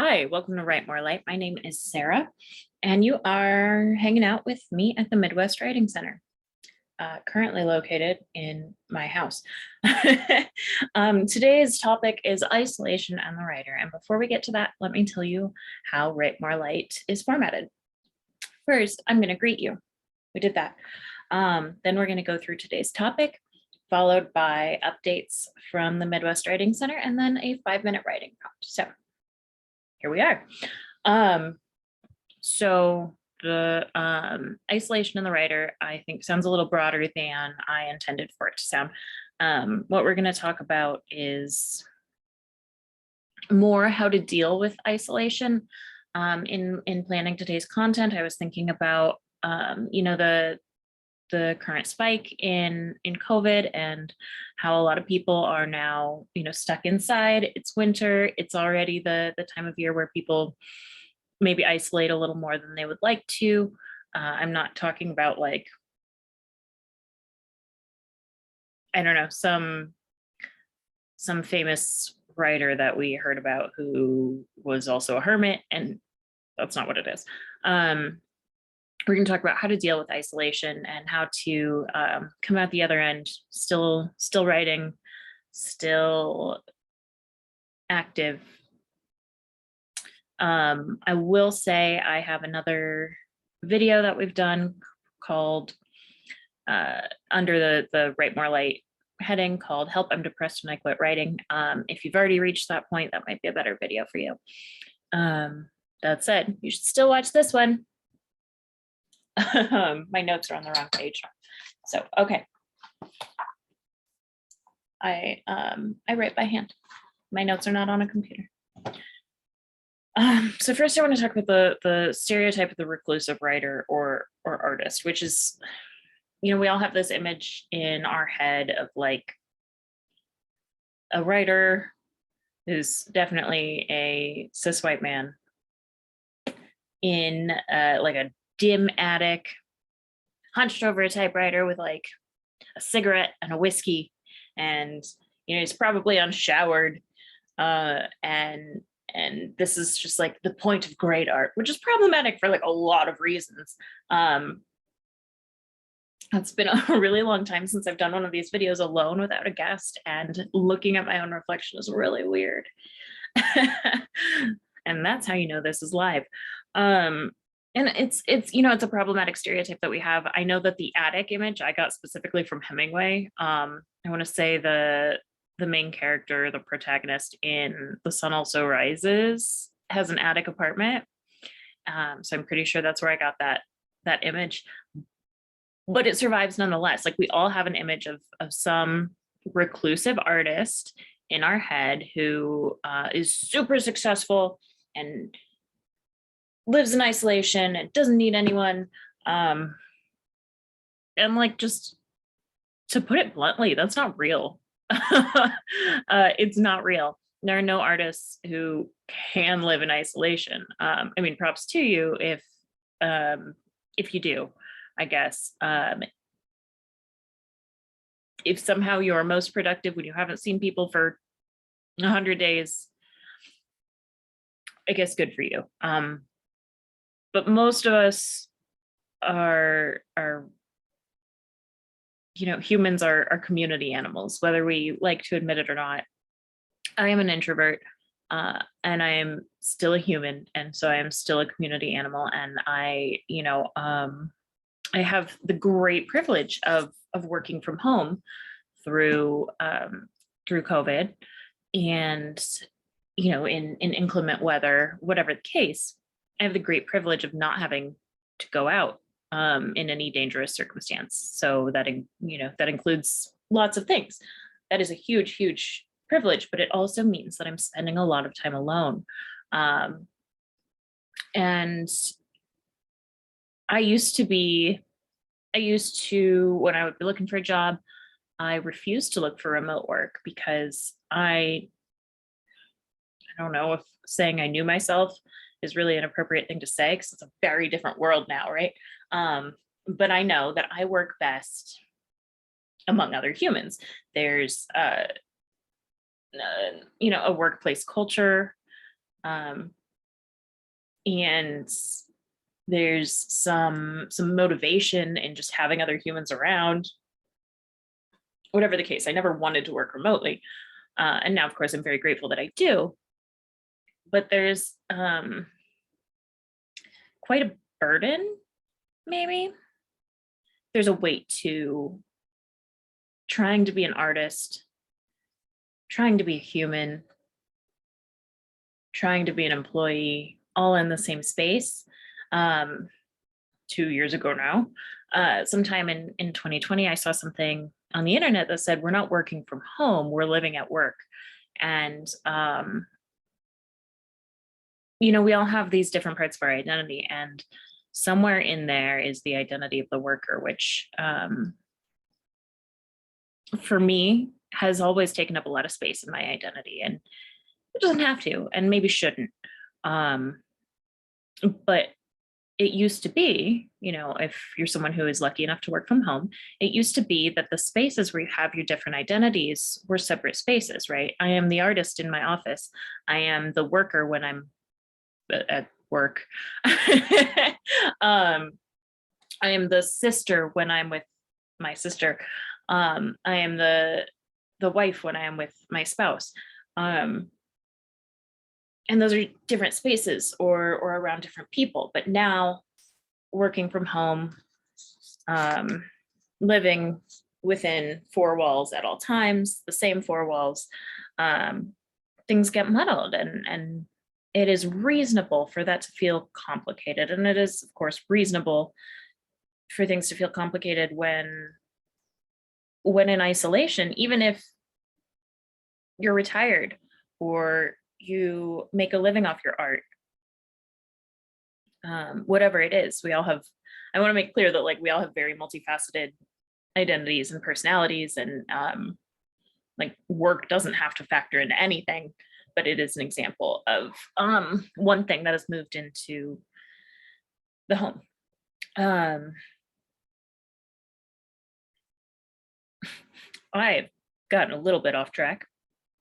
Hi, welcome to Write More Light. My name is Sarah, and you are hanging out with me at the Midwest Writing Center, currently located in my house. Today's topic is isolation and the writer. And before we get to that, let me tell you how Write More Light is formatted. First, I'm going to greet you. We did that. Then we're going to go through today's topic, followed by updates from the Midwest Writing Center, and then a 5-minute writing prompt. So here we are. So the isolation in the writer, I think, sounds a little broader than I intended for it to sound. What we're going to talk about is more how to deal with isolation. In planning today's content, I was thinking about the current spike in COVID and how a lot of people are now, stuck inside. It's winter. It's already the time of year where people maybe isolate a little more than they would like to. I'm not talking about like, I don't know, some famous writer that we heard about who was also a hermit, and that's not what it is. We're going to talk about how to deal with isolation and how to come out the other end, still writing, still active. I will say I have another video that we've done called under the Write More Light heading called Help, I'm Depressed and I Quit Writing. If you've already reached that point, that might be a better video for you. That said, you should still watch this one. My notes are on the wrong page. So, okay. I write by hand. My notes are not on a computer. So first I want to talk about the stereotype of the reclusive writer or artist, which is, we all have this image in our head of like a writer who's definitely a cis white man in like a dim attic, hunched over a typewriter with like a cigarette and a whiskey, and he's probably unshowered, and this is just like the point of great art, which is problematic for like a lot of reasons. It's been a really long time since I've done one of these videos alone without a guest, and looking at my own reflection is really weird. And that's how this is live. And it's it's a problematic stereotype that we have. I know that the attic image I got specifically from Hemingway. I want to say the main character, the protagonist in The Sun Also Rises, has an attic apartment. So I'm pretty sure that's where I got that image. But it survives nonetheless. Like, we all have an image of some reclusive artist in our head who is super successful and lives in isolation and doesn't need anyone. And like, just to put it bluntly, that's not real. It's not real. There are no artists who can live in isolation. I mean, props to you if you do, I guess. If somehow you're most productive when you haven't seen people for 100 days, I guess good for you. But most of us are humans are community animals, whether we like to admit it or not. I am an introvert, and I am still a human, and so I am still a community animal. And I have the great privilege of working from home through COVID, and in inclement weather, whatever the case, I have the great privilege of not having to go out in any dangerous circumstance. So that includes lots of things. That is a huge, huge privilege, but it also means that I'm spending a lot of time alone. And I used to, when I would be looking for a job, I refused to look for remote work because I don't know if saying I knew myself is really an appropriate thing to say, because it's a very different world now, right? But I know that I work best among other humans. There's a workplace culture. and there's some motivation in just having other humans around. Whatever the case, I never wanted to work remotely. And now, of course, I'm very grateful that I do. But there's quite a burden, maybe. There's a weight to trying to be an artist, trying to be a human, trying to be an employee, all in the same space. 2 years ago now, sometime in 2020, I saw something on the internet that said, we're not working from home, we're living at work. And, you know, we all have these different parts of our identity, and somewhere in there is the identity of the worker, which for me has always taken up a lot of space in my identity, and it doesn't have to, and maybe shouldn't. But it used to be, you know, if you're someone who is lucky enough to work from home, it used to be that the spaces where you have your different identities were separate spaces, right? I am the artist in my office. I am the worker when I'm at work. I am the sister when I'm with my sister. I am the wife when I am with my spouse. And those are different spaces or around different people. But now, working from home, living within 4 walls at all times, the same 4 walls, things get muddled, and it is reasonable for that to feel complicated. And it is, of course, reasonable for things to feel complicated when in isolation, even if you're retired or you make a living off your art, whatever it is. We all have, I want to make clear that, like, we all have very multifaceted identities and personalities, and like, work doesn't have to factor into anything, but it is an example of one thing that has moved into the home. I've gotten a little bit off track.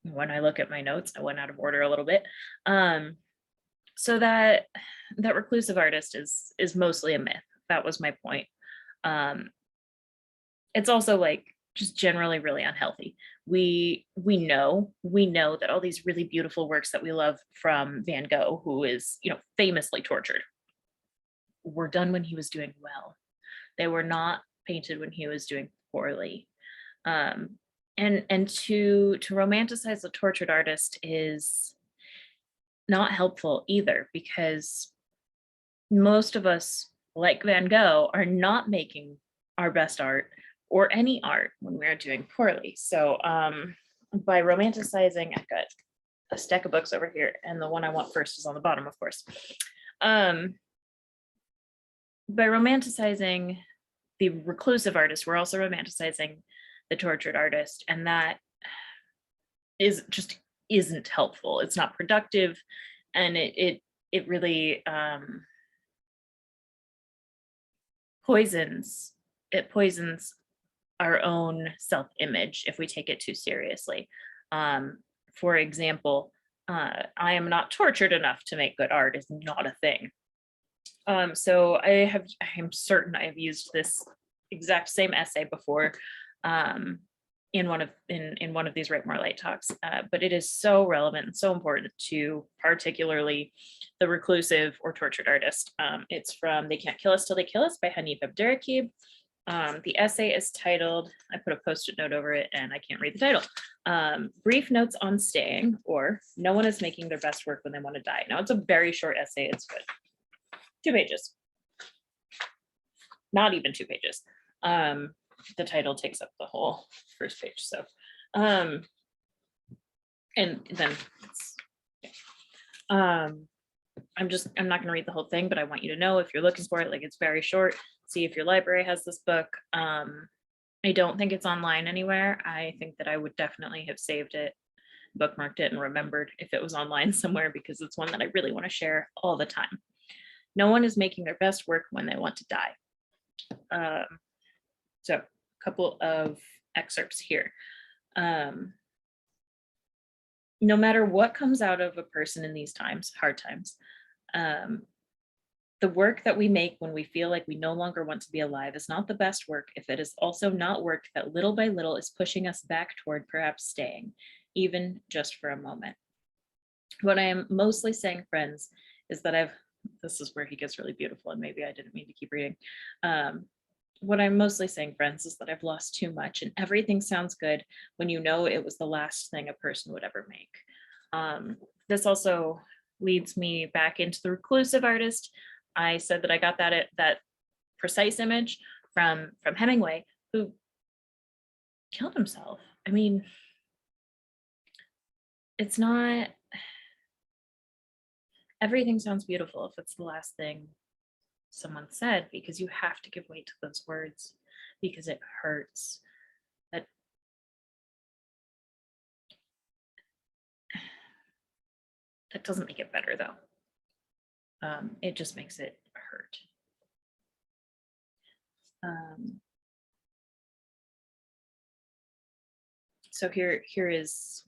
When I look at my notes, I went out of order a little bit. So that reclusive artist is mostly a myth. That was my point. It's also, like, just generally really unhealthy. We know that all these really beautiful works that we love from Van Gogh, who is, you know, famously tortured, were done when he was doing well. They were not painted when he was doing poorly. And to romanticize the tortured artist is not helpful either, because most of us, like Van Gogh, are not making our best art or any art when we're doing poorly. So by romanticizing, I've got a stack of books over here, and the one I want first is on the bottom, of course. By romanticizing the reclusive artist, we're also romanticizing the tortured artist, and that is just isn't helpful. It's not productive, and it really poisons our own self-image if we take it too seriously. For example, I am not tortured enough to make good art is not a thing. So I am certain I've used this exact same essay before in one of these Write More Light talks, but it is so relevant and so important to particularly the reclusive or tortured artist. It's from They Can't Kill Us Till They Kill Us by Hanif Abdurraqib. The essay is titled, I put a post-it note over it and I can't read the title, Brief Notes on Staying, or No One is Making Their Best Work When They Want to Die. Now, it's a very short essay. It's good. 2 pages. Not even 2 pages. The title takes up the whole first page. So, and then I'm not going to read the whole thing, but I want you to know, if you're looking for it, like, it's very short. See if your library has this book. I don't think it's online anywhere. I think that I would definitely have saved it, bookmarked it, and remembered if it was online somewhere, because it's one that I really want to share all the time. No one is making their best work when they want to die. So a couple of excerpts here. No matter what comes out of a person in these times, hard times, The work that we make when we feel like we no longer want to be alive is not the best work if it is also not work that little by little is pushing us back toward perhaps staying, even just for a moment. What I am mostly saying, friends, is that this is where he gets really beautiful, and maybe I didn't mean to keep reading. What I'm mostly saying, friends, is that I've lost too much, and everything sounds good when you know it was the last thing a person would ever make. This also leads me back into the reclusive artist. I said that I got that precise image from Hemingway, who killed himself. I mean, it's not, everything sounds beautiful if it's the last thing someone said, because you have to give weight to those words because it hurts. That doesn't make it better, though. It just makes it hurt. So here is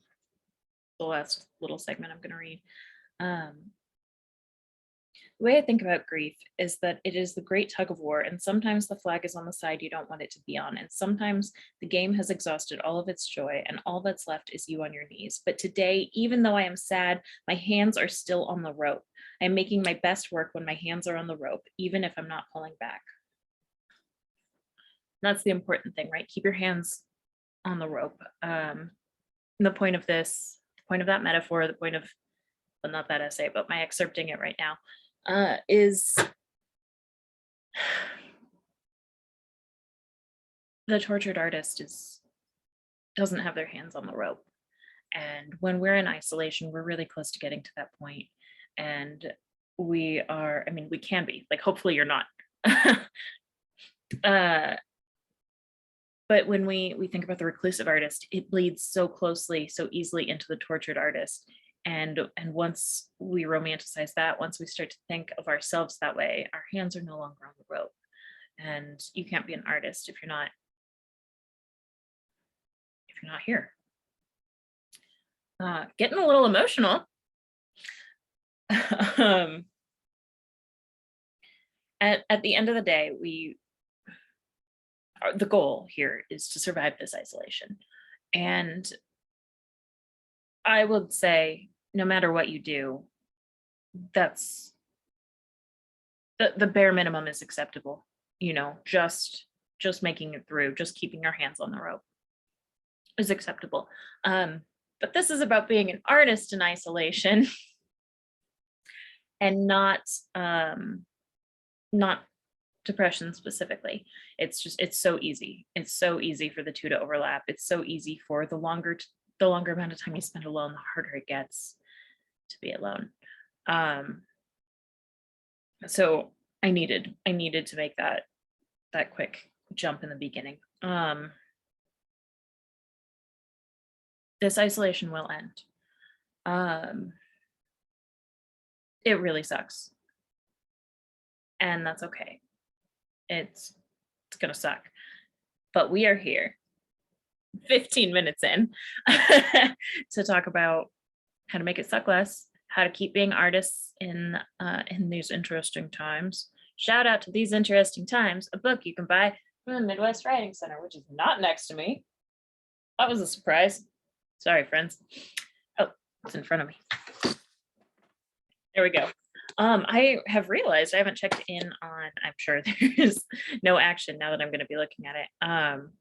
the last little segment I'm going to read. The way I think about grief is that it is the great tug of war, and sometimes the flag is on the side you don't want it to be on, and sometimes the game has exhausted all of its joy, and all that's left is you on your knees. But today, even though I am sad, my hands are still on the rope. I am making my best work when my hands are on the rope, even if I'm not pulling back. That's the important thing, right? Keep your hands on the rope. The point of this, the point of that metaphor, the point of, well, not that essay, but my excerpting it right now, is the tortured artist doesn't have their hands on the rope. And when we're in isolation, we're really close to getting to that point. And we are, I mean, we can be, like, hopefully you're not. But when we think about the reclusive artist, it bleeds so closely, so easily into the tortured artist. And once we romanticize that, once we start to think of ourselves that way, our hands are no longer on the rope. And you can't be an artist if you're not here. Getting a little emotional. At the end of the day, the goal here is to survive this isolation. And I would say, no matter what you do, that's the bare minimum is acceptable. You know, just making it through, just keeping your hands on the rope is acceptable. But this is about being an artist in isolation and not depression specifically. It's so easy. It's so easy for the two to overlap. It's so easy for the longer amount of time you spend alone, the harder it gets to be alone. So I needed to make that quick jump in the beginning. This isolation will end. It really sucks. And that's okay. It's gonna suck. But we are here 15 minutes in to talk about how to make it suck less, how to keep being artists in these interesting times. Shout out to These Interesting Times, a book you can buy from the Midwest Writing Center, which is not next to me. That was a surprise. Sorry, friends. Oh, it's in front of me. There we go. I have realized I haven't checked in on, I'm sure there's no action now that I'm going to be looking at it. I'm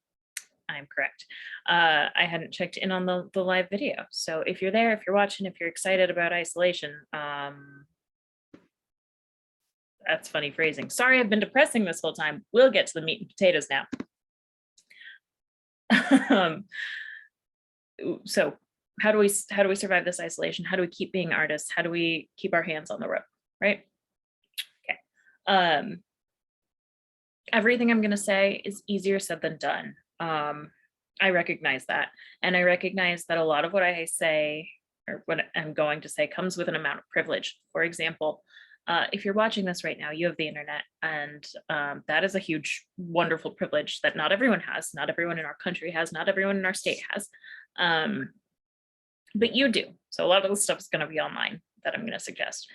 correct. I hadn't checked in on the live video. So if you're there, if you're watching, if you're excited about isolation, that's funny phrasing. Sorry, I've been depressing this whole time. We'll get to the meat and potatoes now. So how do we survive this isolation? How do we keep being artists? How do we keep our hands on the rope, right? Okay. Everything I'm going to say is easier said than done. I recognize that. And I recognize that a lot of what I say, or what I'm going to say, comes with an amount of privilege. For example, if you're watching this right now, you have the internet, and that is a huge, wonderful privilege that not everyone has, not everyone in our country has, not everyone in our state has. But you do. So a lot of the stuff is going to be online that I'm going to suggest.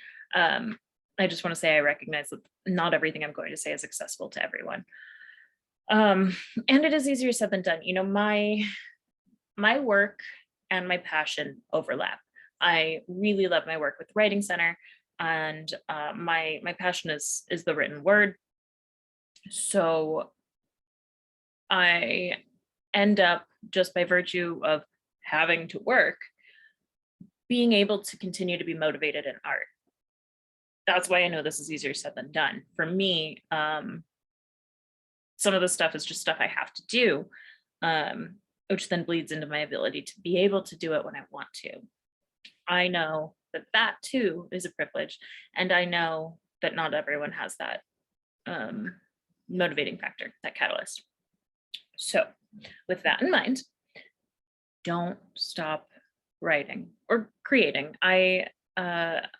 I just want to say I recognize that not everything I'm going to say is accessible to everyone. And it is easier said than done. My work and my passion overlap. I really love my work with the Writing Center, and my passion is the written word. So I end up, just by virtue of having to work, being able to continue to be motivated in art. That's why I know this is easier said than done. For me, some of the stuff is just stuff I have to do, which then bleeds into my ability to be able to do it when I want to. I know that that too is a privilege, and I know that not everyone has that motivating factor, that catalyst. So with that in mind, don't stop writing or creating. I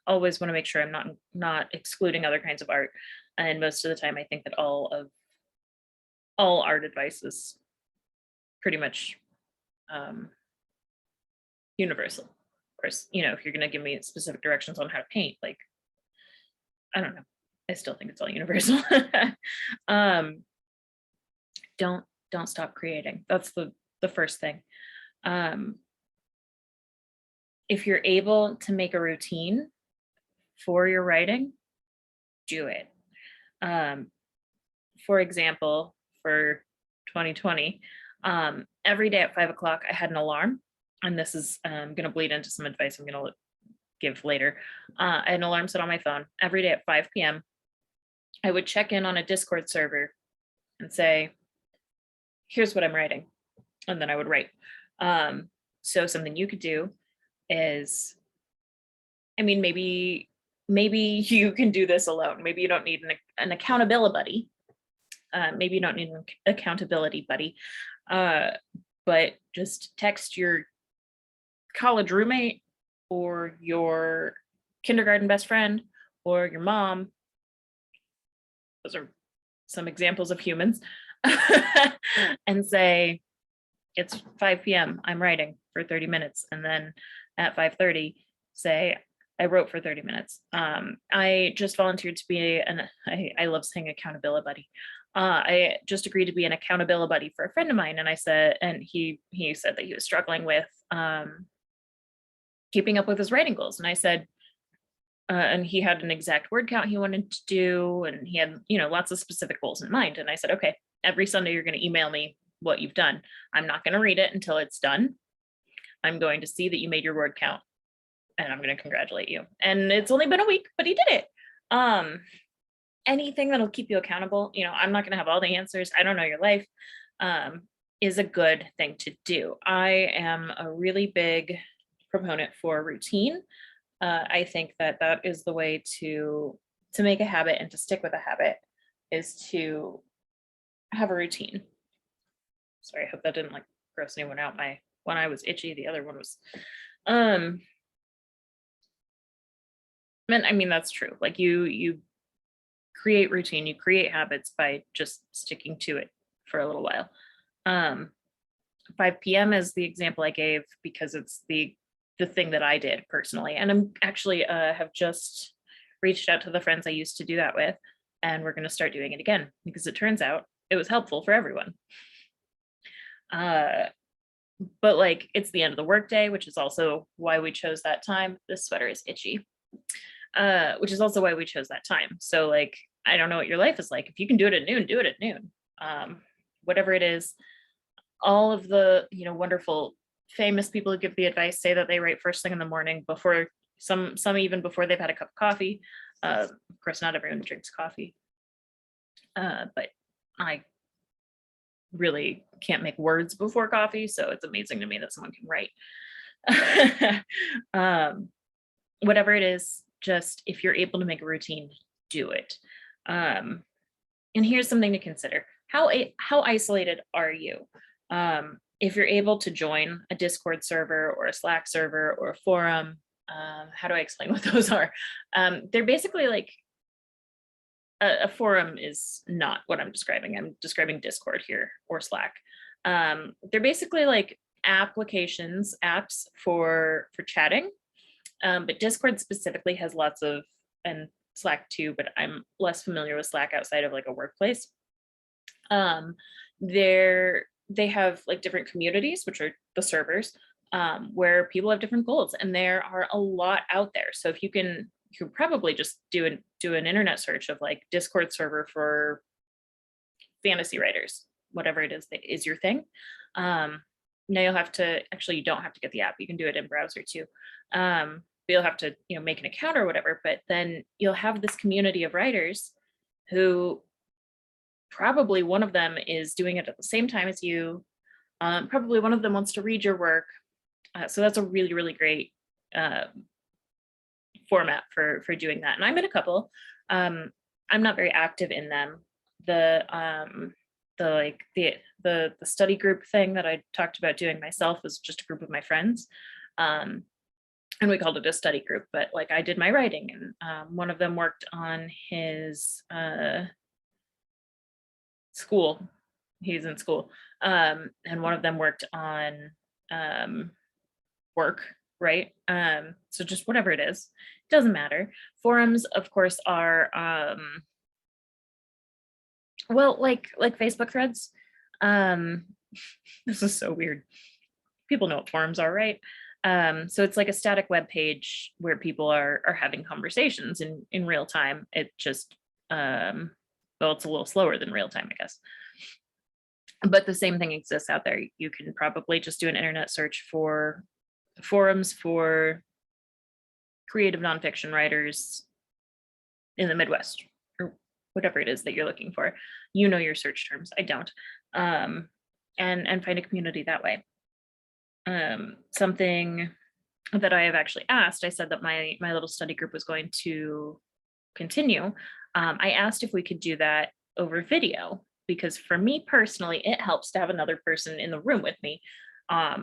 always want to make sure I'm not excluding other kinds of art. And most of the time, I think that all art advice is pretty much universal. Of course, if you're going to give me specific directions on how to paint, like, I don't know, I still think it's all universal. Don't stop creating. That's the first thing. If you're able to make a routine for your writing, do it. For example, for 2020, every day at 5 o'clock, I had an alarm, and this is going to bleed into some advice I'm going to give later. I had an alarm set on my phone every day at 5 p.m. I would check in on a Discord server and say, here's what I'm writing. And then I would write. So something you could do is, maybe you can do this alone. Maybe you don't need an accountability buddy. Maybe you don't need an accountability buddy, but just text your college roommate or your kindergarten best friend or your mom. Those are some examples of humans. And say, it's 5 p.m. I'm writing for 30 minutes. And then at 5:30, say, I wrote for 30 minutes. I just volunteered to be I love saying accountability buddy. I just agreed to be an accountability buddy for a friend of mine. And I said, and he said that he was struggling with keeping up with his writing goals. And I said, and he had an exact word count he wanted to do. And he had, lots of specific goals in mind. And I said, okay, every Sunday you're going to email me what you've done. I'm not going to read it until it's done. I'm going to see that you made your word count, and I'm going to congratulate you. And it's only been a week, but he did it. Anything that'll keep you accountable, I'm not going to have all the answers. I don't know your life, is a good thing to do. I am a really big proponent for routine. I think that is the way to make a habit and to stick with a habit, is to have a routine. Sorry, I hope that didn't gross anyone out. My one eye was itchy, the other one was that's true. You create routine, you create habits by just sticking to it for a little while. 5 p.m. is the example I gave because it's the thing that I did personally. And I'm actually have just reached out to the friends I used to do that with, and we're going to start doing it again because it turns out it was helpful for everyone. But it's the end of the workday, which is also why we chose that time. This sweater is itchy, which is also why we chose that time. So I don't know what your life is like. If you can do it at noon, do it at noon. Whatever it is, all of the wonderful famous people who give the advice say that they write first thing in the morning, before some even before they've had a cup of coffee. Of course, not everyone drinks coffee, but I really can't make words before coffee, so it's amazing to me that someone can write. Whatever it is, just if you're able to make a routine, do it. And here's something to consider: how isolated are you? If you're able to join a Discord server or a Slack server or a forum, how do I explain what those are? They're basically a forum is not what I'm describing. I'm describing Discord here, or Slack. They're basically apps for chatting, but Discord specifically has lots of, and Slack too, but I'm less familiar with Slack outside of like a workplace. They have like different communities, which are the servers, where people have different goals, and there are a lot out there. So if you can probably just do an internet search of like Discord server for fantasy writers, whatever it is that is your thing. Now you'll have to, actually, you don't have to get the app. You can do it in browser too. But you'll have to, make an account or whatever, but then you'll have this community of writers who probably one of them is doing it at the same time as you. Probably one of them wants to read your work. So that's a really, really great format for doing that. And I'm in a couple. I'm not very active in them. The study group thing that I talked about doing myself was just a group of my friends. And we called it a study group, but like I did my writing, and one of them worked on his school. He's in school. And one of them worked on work, right? So just whatever it is, doesn't matter. Forums, of course, are well, like Facebook threads. This is so weird. People know what forums are, right? So it's like a static web page where people are having conversations in real time. It just well, it's a little slower than real time, I guess. But the same thing exists out there. You can probably just do an internet search for forums for creative nonfiction writers in the Midwest, or whatever it is that you're looking for. You know your search terms. I don't. And find a community that way. Something that I have actually asked, I said that my little study group was going to continue. I asked if we could do that over video, because for me personally, it helps to have another person in the room with me. I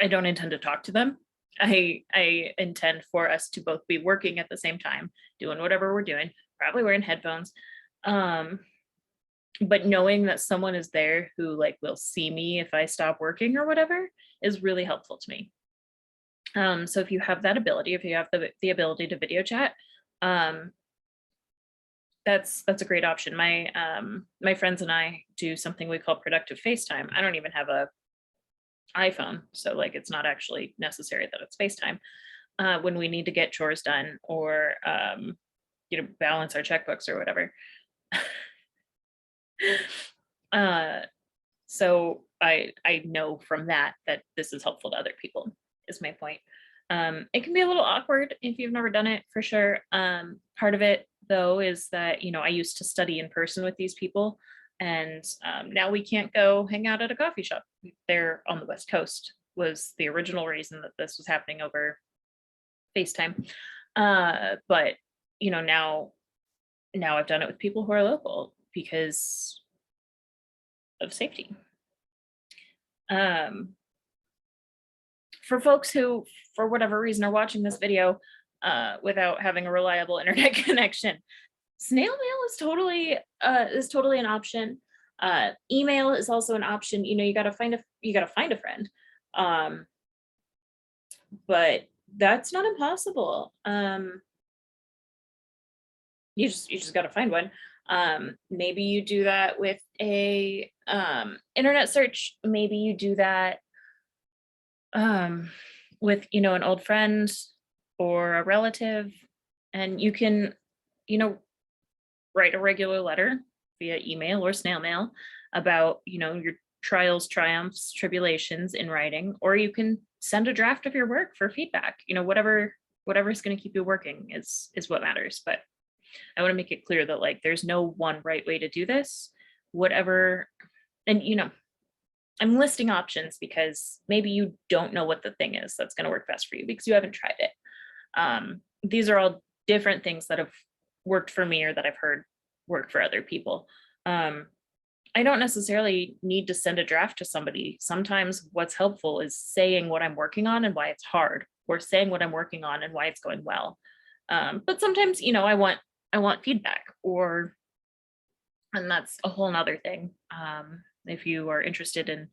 don't intend to talk to them. I intend for us to both be working at the same time, doing whatever we're doing, probably wearing headphones. But knowing that someone is there who like will see me if I stop working or whatever is really helpful to me. So if you have that ability, if you have the ability to video chat, that's a great option. My friends and I do something we call productive FaceTime. I don't even have a iPhone, so like it's not actually necessary that it's FaceTime. When we need to get chores done or balance our checkbooks or whatever. So I know from that this is helpful to other people, is my point. It can be a little awkward if you've never done it, for sure. Part of it though is that, I used to study in person with these people, and now we can't go hang out at a coffee shop. They're on the West Coast, was the original reason that this was happening over FaceTime. But now I've done it with people who are local because of safety. For folks who, for whatever reason, are watching this video without having a reliable internet connection, snail mail is totally an option. Email is also an option. You gotta find a friend, but that's not impossible. You just gotta find one. Maybe you do that with a internet search. Maybe you do that with an old friend or a relative, and you can write a regular letter via email or snail mail about your trials, triumphs, tribulations in writing, or you can send a draft of your work for feedback. Whatever's going to keep you working is what matters. But I want to make it clear that like there's no one right way to do this. Whatever, and I'm listing options because maybe you don't know what the thing is that's going to work best for you because you haven't tried it. These are all different things that have worked for me or that I've heard work for other people. I don't necessarily need to send a draft to somebody. Sometimes what's helpful is saying what I'm working on and why it's hard, or saying what I'm working on and why it's going well. But sometimes, I want feedback, and that's a whole nother thing. If you are interested in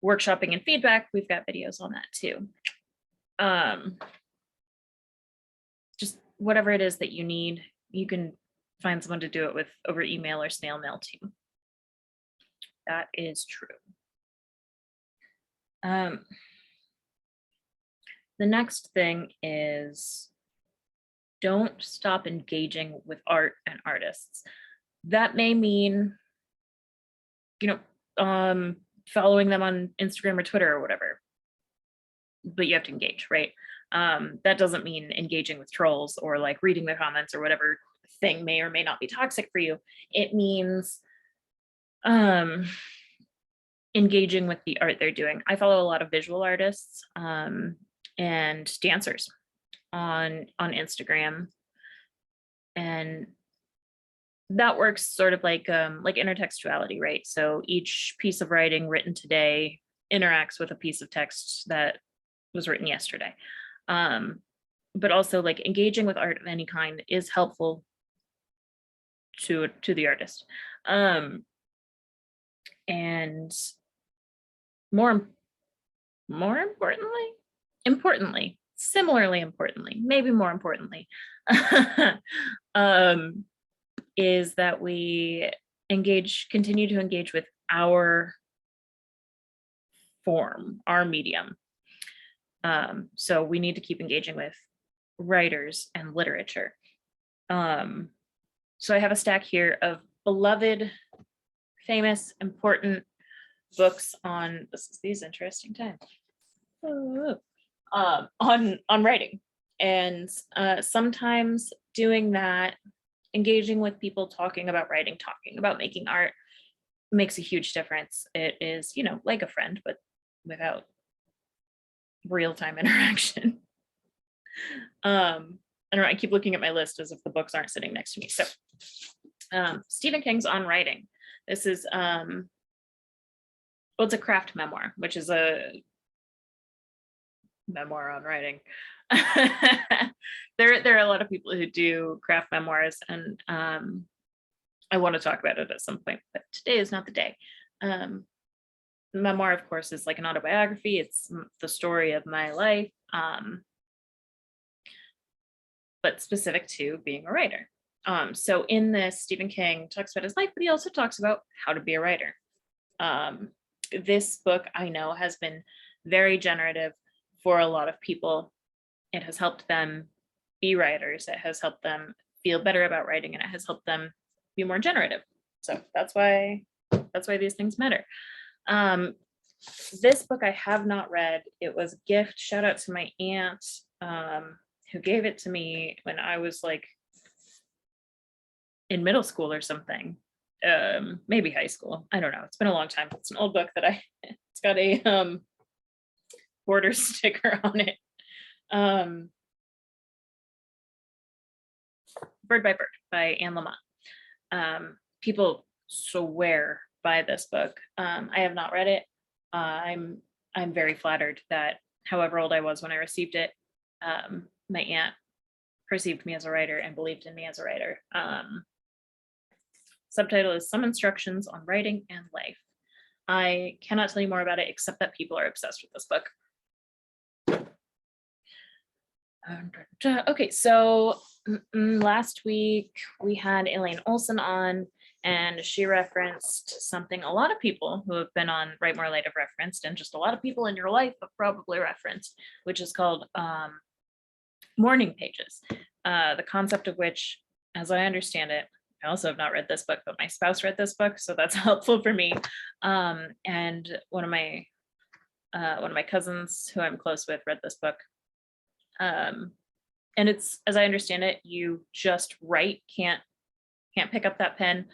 workshopping and feedback, we've got videos on that too. Just whatever it is that you need, you can find someone to do it with over email or snail mail too. That is true. The next thing is don't stop engaging with art and artists. That may mean, following them on Instagram or Twitter or whatever, but you have to engage, right? That doesn't mean engaging with trolls or like reading the comments or whatever thing may or may not be toxic for you. It means engaging with the art they're doing. I follow a lot of visual artists and dancers on Instagram, and that works sort of like intertextuality, right? So each piece of writing written today interacts with a piece of text that was written yesterday. But also like engaging with art of any kind is helpful to the artist. And more importantly, similarly importantly, maybe more importantly, is that we continue to engage with our form, our medium. So we need to keep engaging with writers and literature. So I have a stack here of beloved, famous, important books on these interesting times. On writing, and sometimes doing that, engaging with people, talking about writing, talking about making art makes a huge difference. It is, like a friend, but without real-time interaction. I don't know, I keep looking at my list as if the books aren't sitting next to me. So Stephen King's On Writing. This is it's a craft memoir, which is a memoir on writing. There are a lot of people who do craft memoirs, and I want to talk about it at some point, but today is not the day. Memoir, of course, is like an autobiography. It's the story of my life, but specific to being a writer. So in this, Stephen King talks about his life, but he also talks about how to be a writer. This book, I know, has been very generative for a lot of people. It has helped them be writers. It has helped them feel better about writing, and it has helped them be more generative. So that's why these things matter. This book I have not read. It was a gift. Shout out to my aunt who gave it to me when I was like in middle school or something. Maybe high school. I don't know. It's been a long time. It's an old book that it's got a border sticker on it. Bird by Bird by Anne Lamott. People swear by this book. I have not read it. I'm very flattered that however old I was when I received it, my aunt perceived me as a writer and believed in me as a writer. Subtitle is Some Instructions on Writing and Life. I cannot tell you more about it except that people are obsessed with this book. Okay, so last week we had Elaine Olson on, and she referenced something a lot of people who have been on Write More Light have referenced, and just a lot of people in your life have probably referenced, which is called morning pages. The concept of which, as I understand it, I also have not read this book, but my spouse read this book, so that's helpful for me. And one of my cousins who I'm close with read this book. And it's, as I understand it, you just write, can't pick up that pen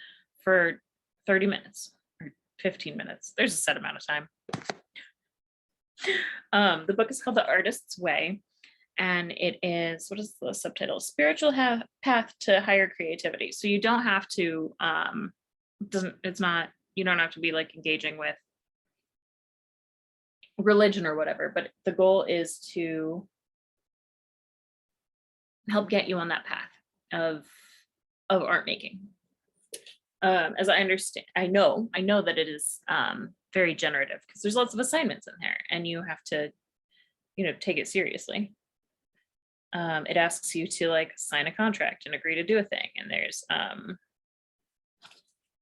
for 30 minutes or 15 minutes. There's a set amount of time. The book is called The Artist's Way, and it is, what is the subtitle? Spiritual Path to Higher Creativity. So you don't have to, you don't have to be like engaging with religion or whatever, but the goal is to help get you on that path of art making. As I understand, I know that it is very generative because there's lots of assignments in there, and you have to, take it seriously. It asks you to like sign a contract and agree to do a thing. And there's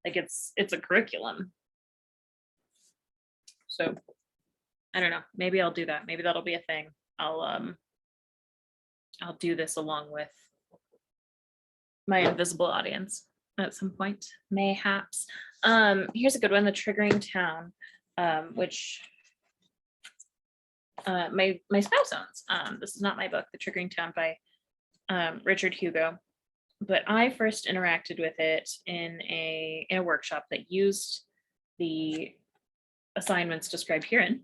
like it's a curriculum. So I don't know, maybe I'll do that. Maybe that'll be a thing. I'll do this along with my invisible audience at some point, mayhaps. Here's a good one, The Triggering Town, which my spouse owns. This is not my book, The Triggering Town by Richard Hugo, but I first interacted with it in a workshop that used the assignments described herein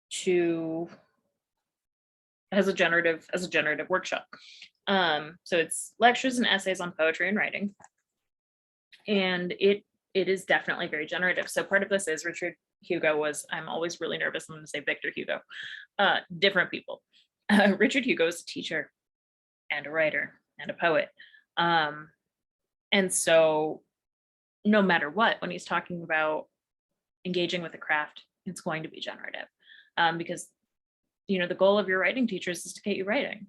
to as a generative workshop. So it's lectures and essays on poetry and writing, and it is definitely very generative. So part of this is Richard Hugo was, I'm always really nervous, I'm going to say Victor Hugo, different people. Richard Hugo is a teacher and a writer and a poet. And so no matter what, when he's talking about engaging with the craft, it's going to be generative, because, you know, the goal of your writing teachers is to get you writing.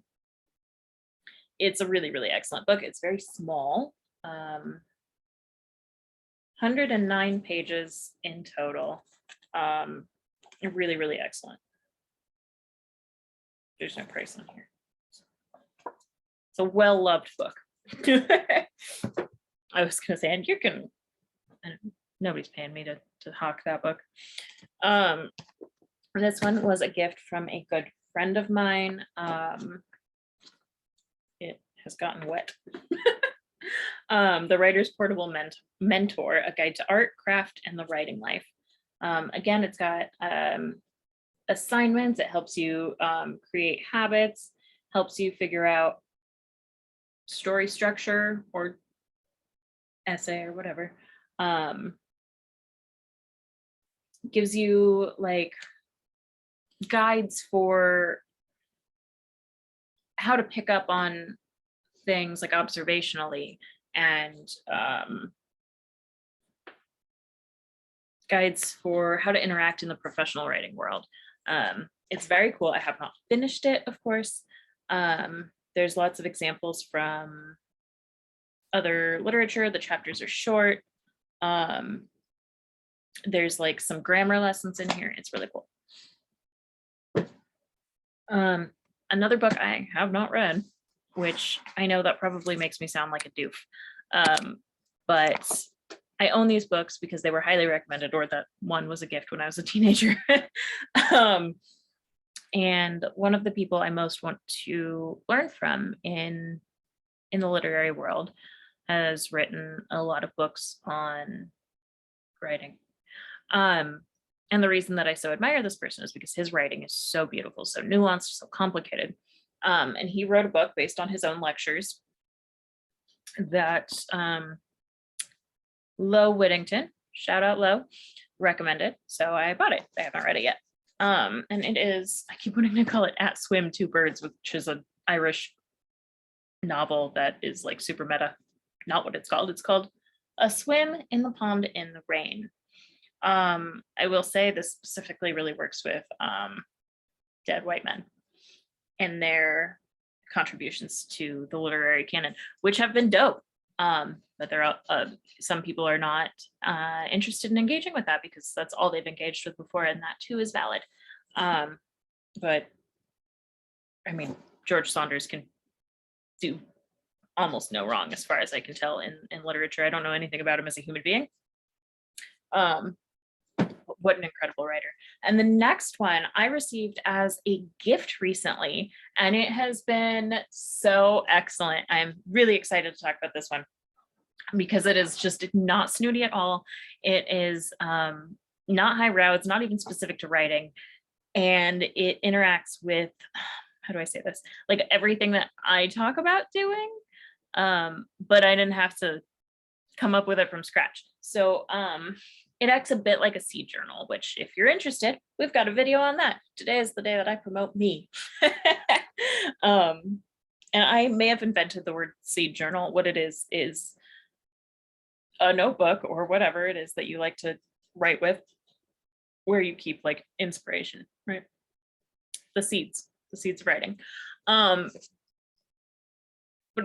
It's a really, really excellent book. It's very small, 109 pages in total. Really, really excellent. There's no price on here. It's a well-loved book. I was gonna say, and you can, nobody's paying me to hawk that book. This one was a gift from a good friend of mine. It has gotten wet. The Writer's Portable Mentor, A Guide to Art, Craft, and the Writing Life. Again, it's got assignments. It helps you create habits, helps you figure out story structure or essay or whatever. Gives you like guides for how to pick up on things like observationally, and guides for how to interact in the professional writing world. It's very cool. I have not finished it, of course. There's lots of examples from other literature. The chapters are short. There's like some grammar lessons in here. It's really cool. Another book I have not read, which I know that probably makes me sound like a doof, but I own these books because they were highly recommended, or that one was a gift when I was a teenager. And one of the people I most want to learn from in the literary world has written a lot of books on writing. And the reason that I so admire this person is because his writing is so beautiful, so nuanced, so complicated. And he wrote a book based on his own lectures that Lo Whittington, shout out Lo, recommended. So I bought it. I haven't read it yet. And it is, I keep wanting to call it At Swim Two Birds, which is an Irish novel that is like super meta. Not what it's called. It's called A Swim in the Pond in the Rain. I will say this specifically really works with dead white men and their contributions to the literary canon, which have been dope. But there are some people are not interested in engaging with that because that's all they've engaged with before, and that too is valid. But I mean, George Saunders can do almost no wrong as far as I can tell in literature. I don't know anything about him as a human being. What an incredible writer. And the next one I received as a gift recently, and it has been so excellent. I'm really excited to talk about this one because it is just not snooty at all. It is not highbrow. It's not even specific to writing. And it interacts with, how do I say this? Like everything that I talk about doing, but I didn't have to come up with it from scratch. So it acts a bit like a seed journal, which if you're interested, we've got a video on that. Today is the day that I promote me. And I may have invented the word seed journal. What it is a notebook or whatever it is that you like to write with, where you keep like inspiration, right? The seeds the seeds of writing. But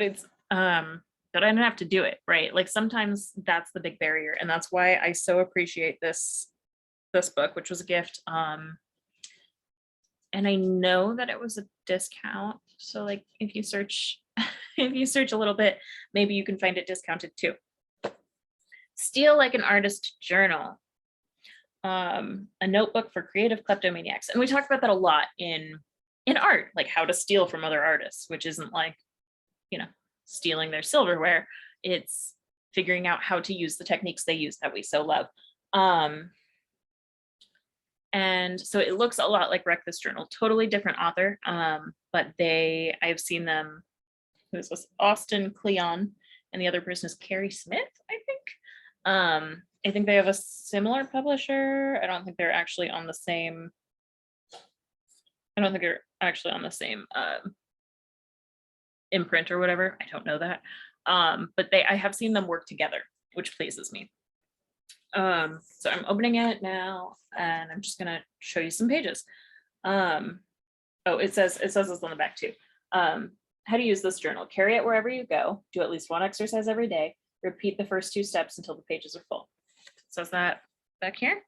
it's but I don't have to do it, right? Like sometimes that's the big barrier, and that's why I so appreciate this book, which was a gift. And I know that it was a discount, so like if you search if you search a little bit, maybe you can find it discounted too. Steal Like an Artist Journal, a notebook for creative kleptomaniacs. And we talk about that a lot in art, like how to steal from other artists, which isn't like, you know, stealing their silverware. It's figuring out how to use the techniques they use that we so love. And so it looks a lot like Wreck This Journal, totally different author, but I've seen them, who's this, Austin Kleon, and the other person is Carrie Smith, I think. I think they have a similar publisher. I don't think they're actually on the same, imprint or whatever. I don't know that. But I have seen them work together, which pleases me. So I'm opening it now and I'm just gonna show you some pages. Oh, it says this on the back too. How to use this journal: carry it wherever you go, do at least one exercise every day, repeat the first 2 steps until the pages are full. It says that back here.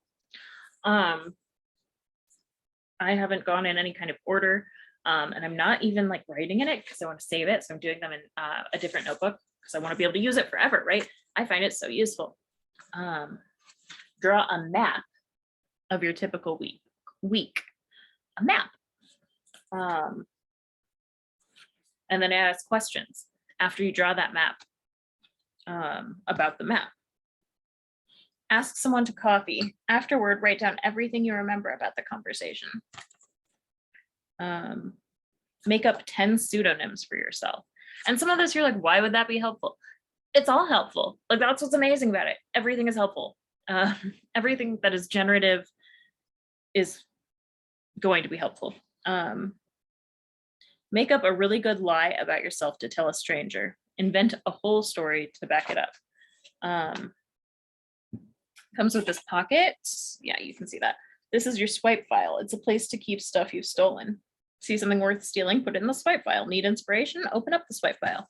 I haven't gone in any kind of order, and I'm not even like writing in it because I want to save it. So I'm doing them in a different notebook because I want to be able to use it forever, right? I find it so useful. Draw a map of your typical week, a map. And then ask questions after you draw that map about the map. Ask someone to coffee. Afterward, write down everything you remember about the conversation. Make up 10 pseudonyms for yourself. And some of this, you're like, why would that be helpful? It's all helpful. Like, that's what's amazing about it. Everything is helpful. Everything that is generative is going to be helpful. Make up a really good lie about yourself to tell a stranger. Invent a whole story to back it up. Comes with this pocket. Yeah, you can see that. This is your swipe file. It's a place to keep stuff you've stolen. See something worth stealing, put it in the swipe file. Need inspiration? Open up the swipe file.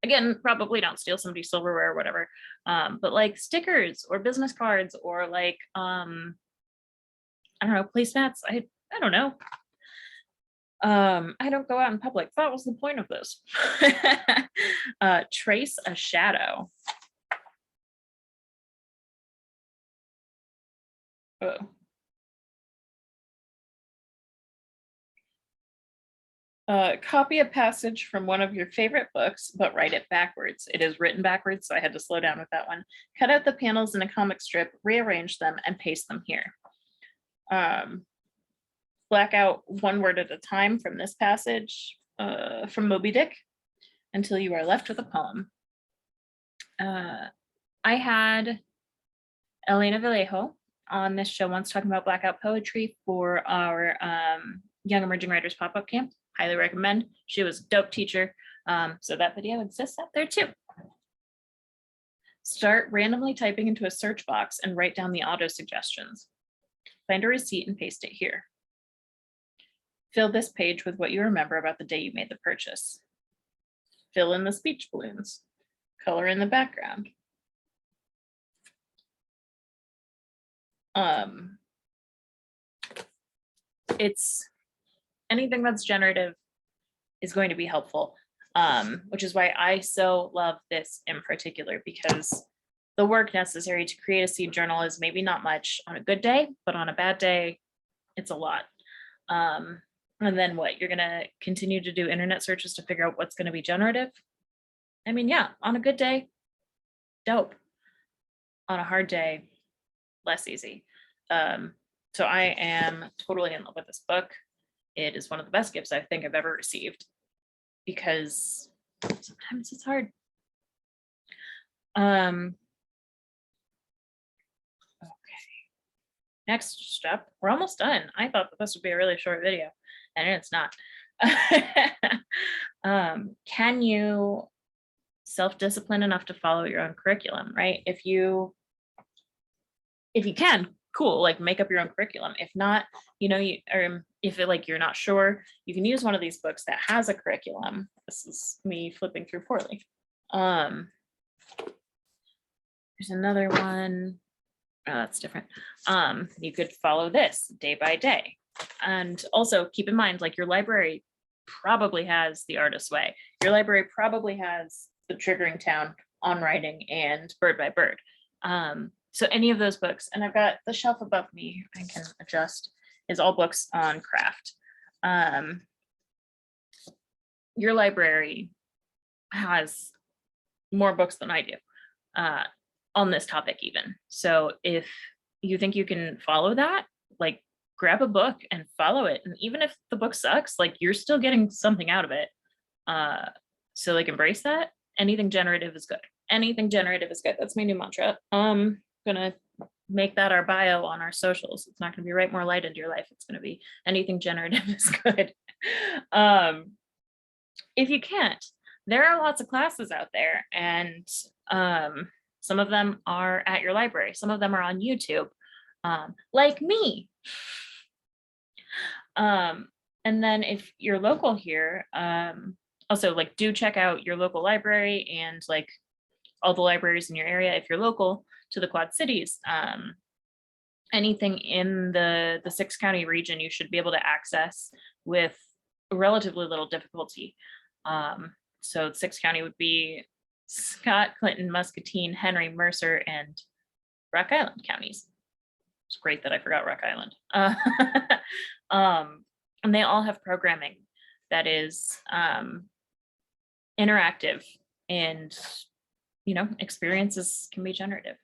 Again, probably don't steal somebody's silverware or whatever, but like stickers or business cards or like, I don't know, placemats. I don't know. I don't go out in public. That was the point of this. Trace a shadow. Oh. Copy a passage from one of your favorite books, but write it backwards. It is written backwards, so I had to slow down with that one. Cut out the panels in a comic strip, rearrange them, and paste them here. Black out one word at a time from this passage from Moby Dick until you are left with a poem. I had Elena Vallejo on this show once talking about blackout poetry for our Young Emerging Writers pop-up camp. Highly recommend. She was a dope teacher. So that video exists out there too. Start randomly typing into a search box and write down the auto suggestions. Find a receipt and paste it here. Fill this page with what you remember about the day you made the purchase. Fill in the speech balloons. Color in the background. It's anything that's generative is going to be helpful, which is why I so love this in particular, because the work necessary to create a seed journal is maybe not much on a good day, but on a bad day, it's a lot. And then what, you're gonna continue to do internet searches to figure out what's gonna be generative? I mean, yeah, on a good day, dope. On a hard day, less easy. So I am totally in love with this book. It is one of the best gifts I think I've ever received, because sometimes it's hard. Okay. Next step, we're almost done. I thought that this would be a really short video, and it's not. Can you self-discipline enough to follow your own curriculum, right? If you can, cool, like make up your own curriculum. If not, you know, if if like you're not sure, you can use one of these books that has a curriculum. This is me flipping through poorly. There's another one. Oh, that's different. You could follow this day by day. And also keep in mind, like your library probably has The Artist's Way. Your library probably has The Triggering Town, On Writing, and Bird by Bird. So any of those books, and I've got the shelf above me, I can adjust, is all books on craft. Your library has more books than I do on this topic even. So if you think you can follow that, like grab a book and follow it. And even if the book sucks, like you're still getting something out of it. So like embrace that. Anything generative is good. Anything generative is good. That's my new mantra. I'm gonna make that our bio on our socials. It's not gonna be write more light into your life. It's gonna be anything generative is good. If you can't, there are lots of classes out there, and some of them are at your library. Some of them are on YouTube, like me. And then if you're local here, also like do check out your local library and like all the libraries in your area. If you're local to the Quad Cities, anything in the 6-county region, you should be able to access with relatively little difficulty. So 6-county would be Scott, Clinton, Muscatine, Henry, Mercer, and Rock Island counties. It's great that I forgot Rock Island. And they all have programming that is interactive, and experiences can be generative.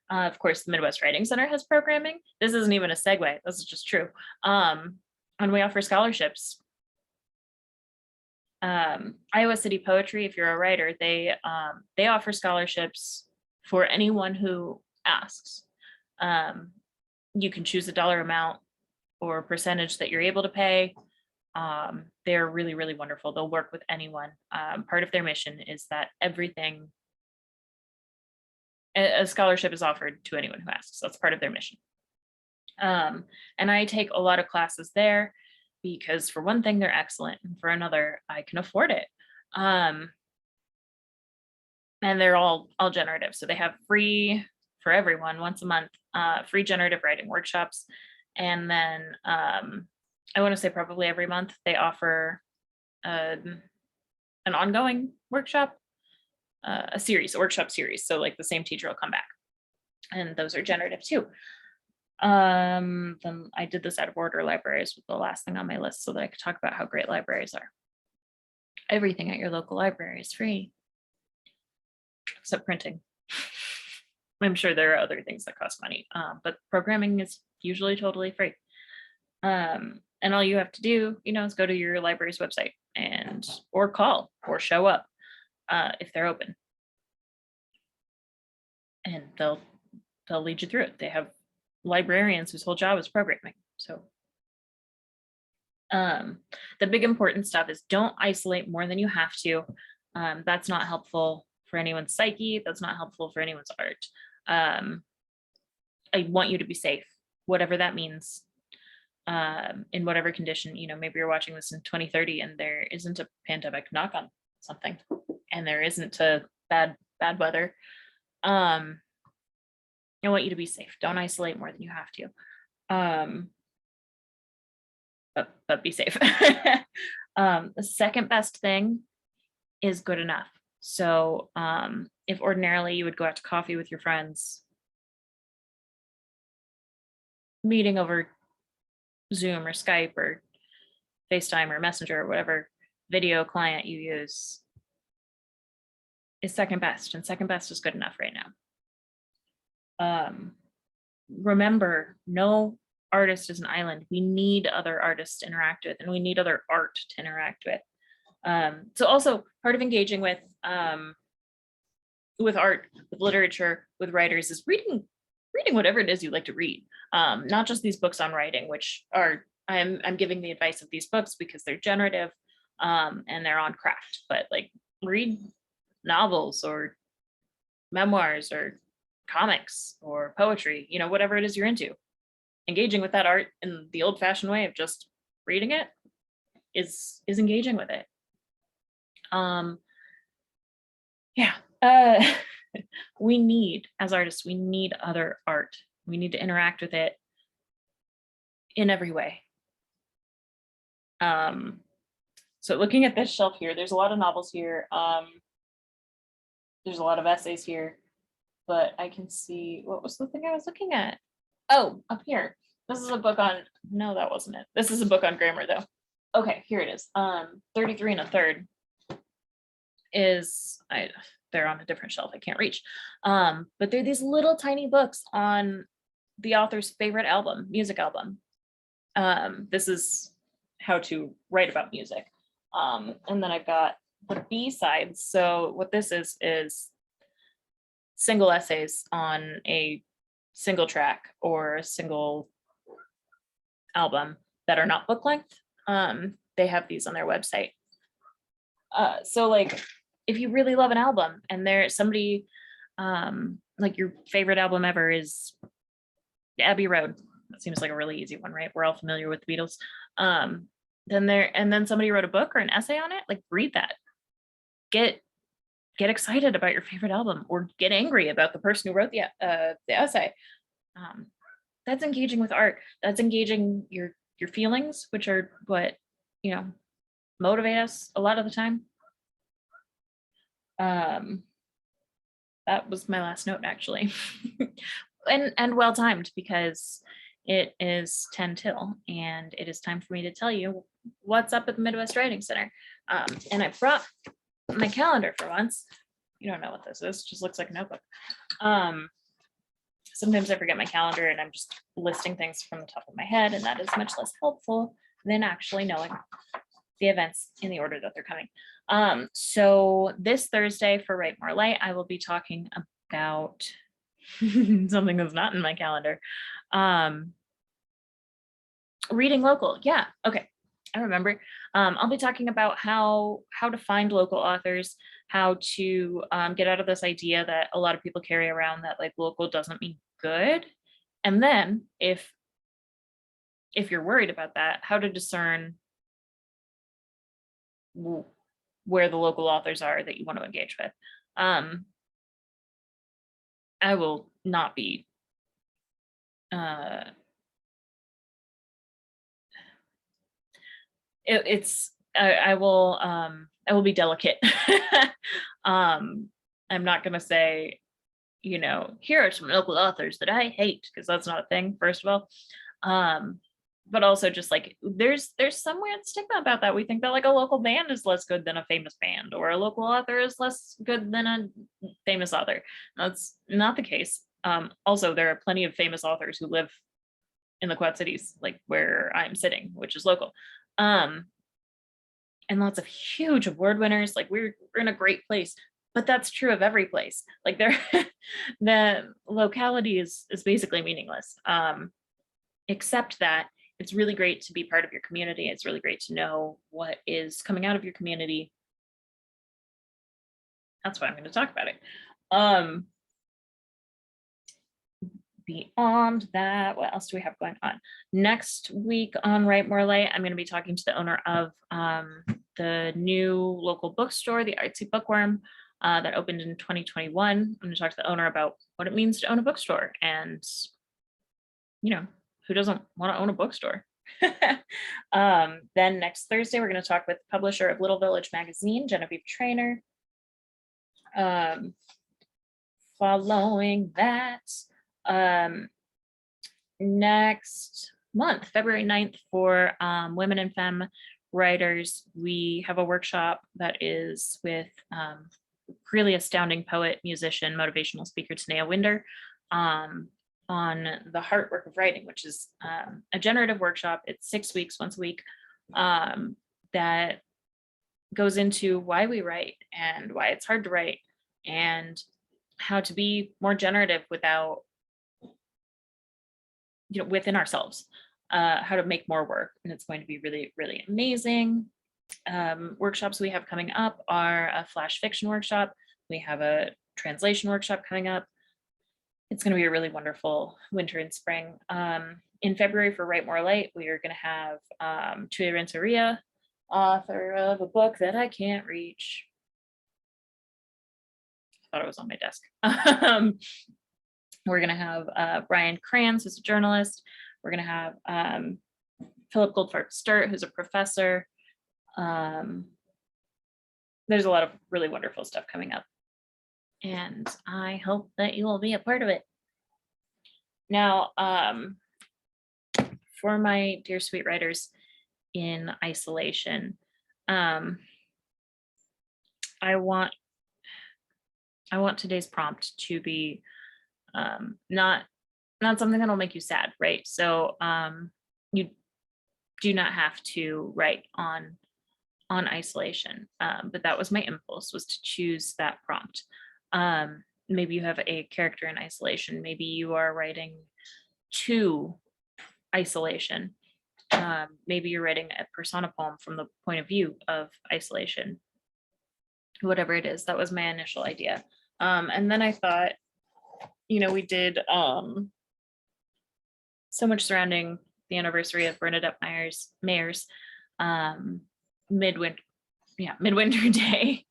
Of course, the Midwest Writing Center has programming. This isn't even a segue. This is just true. And we offer scholarships. Iowa City Poetry, if you're a writer, they offer scholarships for anyone who asks. You can choose a dollar amount or percentage that you're able to pay. They're really, really wonderful. They'll work with anyone. Part of their mission is that a scholarship is offered to anyone who asks. That's part of their mission. And I take a lot of classes there because for one thing, they're excellent. And for another, I can afford it. And they're all generative. So they have free for everyone once a month, free generative writing workshops. And then I want to say probably every month they offer an ongoing workshop, a workshop series. So like the same teacher will come back, and those are generative too. Then I did this out of order. Libraries was the last thing on my list so that I could talk about how great libraries are. Everything at your local library is free, except printing. I'm sure there are other things that cost money, but programming is usually totally free. And all you have to do, is go to your library's website or call or show up if they're open, and they'll lead you through it. They have librarians whose whole job is programming. So the big important stuff is don't isolate more than you have to. That's not helpful for anyone's psyche. That's not helpful for anyone's art. I want you to be safe, whatever that means, in whatever condition. Maybe you're watching this in 2030 and there isn't a pandemic, knock on something, and there isn't a bad weather. I want you to be safe. Don't isolate more than you have to. But be safe. The second best thing is good enough. So if ordinarily you would go out to coffee with your friends, meeting over Zoom or Skype or FaceTime or Messenger or whatever video client you use is second best, and second best is good enough right now. Remember, no artist is an island. We need other artists to interact with, and we need other art to interact with. So also part of engaging with art, with literature, with writers is reading whatever it is you like to read. Not just these books on writing, which are, I'm giving the advice of these books because they're generative and they're on craft, but like read novels or memoirs or comics or poetry, whatever it is you're into. Engaging with that art in the old-fashioned way of just reading it is engaging with it. Yeah. We need, as artists, we need other art. We need to interact with it in every way. So looking at this shelf here, there's a lot of novels here. There's a lot of essays here, but I can see, what was the thing I was looking at? Oh, up here. This is a book on, no, that wasn't it. This is a book on grammar though. Okay, here it is. 33 and a third is, they're on a different shelf, I can't reach. But they're these little tiny books on the author's favorite album, music album. This is how to write about music. And then I've got the B-sides. So what this is single essays on a single track or a single album that are not book length. They have these on their website. So like, if you really love an album and there's somebody, like your favorite album ever is Abbey Road, that seems like a really easy one, right? We're all familiar with the Beatles. Then somebody wrote a book or an essay on it, like read that. Get excited about your favorite album, or get angry about the person who wrote the essay. That's engaging with art. That's engaging your feelings, which are what, motivate us a lot of the time. That was my last note, actually. and well timed, because it is 10 till and it is time for me to tell you what's up at the Midwest Writing Center. And I brought my calendar for once. You don't know what this is, just looks like a notebook. Sometimes I forget my calendar and I'm just listing things from the top of my head, and that is much less helpful than actually knowing the events in the order that they're coming. So this Thursday for Write More Light, I will be talking about something that's not in my calendar. Reading local. Yeah. Okay. I remember. I'll be talking about how to find local authors, how to get out of this idea that a lot of people carry around that like local doesn't mean good. And then if you're worried about that, how to discern where the local authors are that you want to engage with. I will not be I will be delicate. I'm not going to say, here are some local authors that I hate, because that's not a thing, first of all. But also just like, there's some weird stigma about that. We think that like a local band is less good than a famous band, or a local author is less good than a famous author. That's not the case. Also, there are plenty of famous authors who live in the Quad Cities, like where I'm sitting, which is local. And lots of huge award winners. Like we're in a great place, but that's true of every place. Like the locality is basically meaningless. Except that it's really great to be part of your community. It's really great to know what is coming out of your community. That's why I'm going to talk about it. Beyond that, what else do we have going on? Next week on Write More Light, I'm going to be talking to the owner of the new local bookstore, the Artsy Bookworm, that opened in 2021. I'm going to talk to the owner about what it means to own a bookstore, and who doesn't want to own a bookstore? Then next Thursday, we're going to talk with the publisher of Little Village magazine, Genevieve Trainer. Following that, next month, February 9th, for women and femme writers, we have a workshop that is with really astounding poet, musician, motivational speaker Tanea Winder, on the heart work of writing, which is a generative workshop. It's 6 weeks, once a week, that goes into why we write and why it's hard to write, and how to be more generative without, within ourselves, how to make more work. And it's going to be really, really amazing. Workshops we have coming up are a flash fiction workshop. We have a translation workshop coming up. it's going to be a really wonderful winter and spring. In February for Write More Light, we are going to have Chuy Renteria, author of a book that I can't reach. I thought it was on my desk. We're going to have Brian Kranz, who's a journalist. We're going to have Philip Goldfarb-Sturt, who's a professor. There's a lot of really wonderful stuff coming up, and I hope that you will be a part of it. Now, for my dear sweet writers in isolation, I want today's prompt to be not something that'll make you sad, right? So you do not have to write on isolation, but that was my impulse, was to choose that prompt. Maybe you have a character in isolation. Maybe you are writing to isolation. Maybe you're writing a persona poem from the point of view of isolation. Whatever it is, that was my initial idea. And then I thought, we did so much surrounding the anniversary of Bernadette Mayer's Midwinter Day,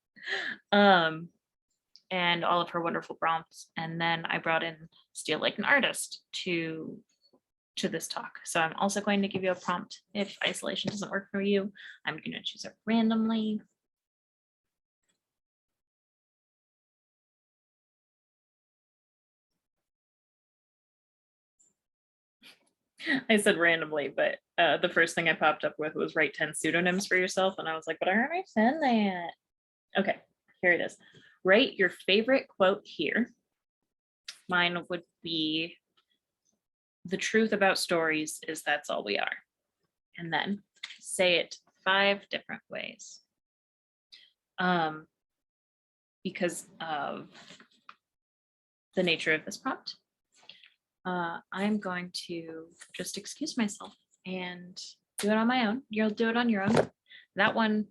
and all of her wonderful prompts. And then I brought in Steal Like an Artist to this talk. So I'm also going to give you a prompt. If isolation doesn't work for you, I'm going to choose it randomly. I said randomly, but the first thing I popped up with was write 10 pseudonyms for yourself. And I was like, but I already said that. Okay, here it is. Write your favorite quote here. Mine would be, the truth about stories is that's all we are. And then say it 5 different ways. Because of the nature of this prompt, I'm going to just excuse myself and do it on my own. You'll do it on your own. That one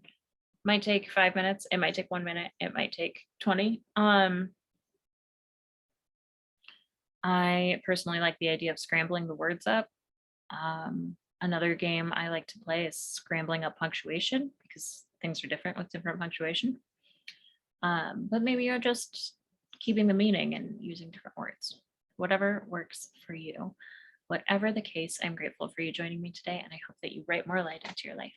might take 5 minutes. It might take 1 minute. It might take 20. I personally like the idea of scrambling the words up. Another game I like to play is scrambling up punctuation, because things are different with different punctuation. But maybe you're just keeping the meaning and using different words. Whatever works for you. Whatever the case, I'm grateful for you joining me today, and I hope that you write more light into your life.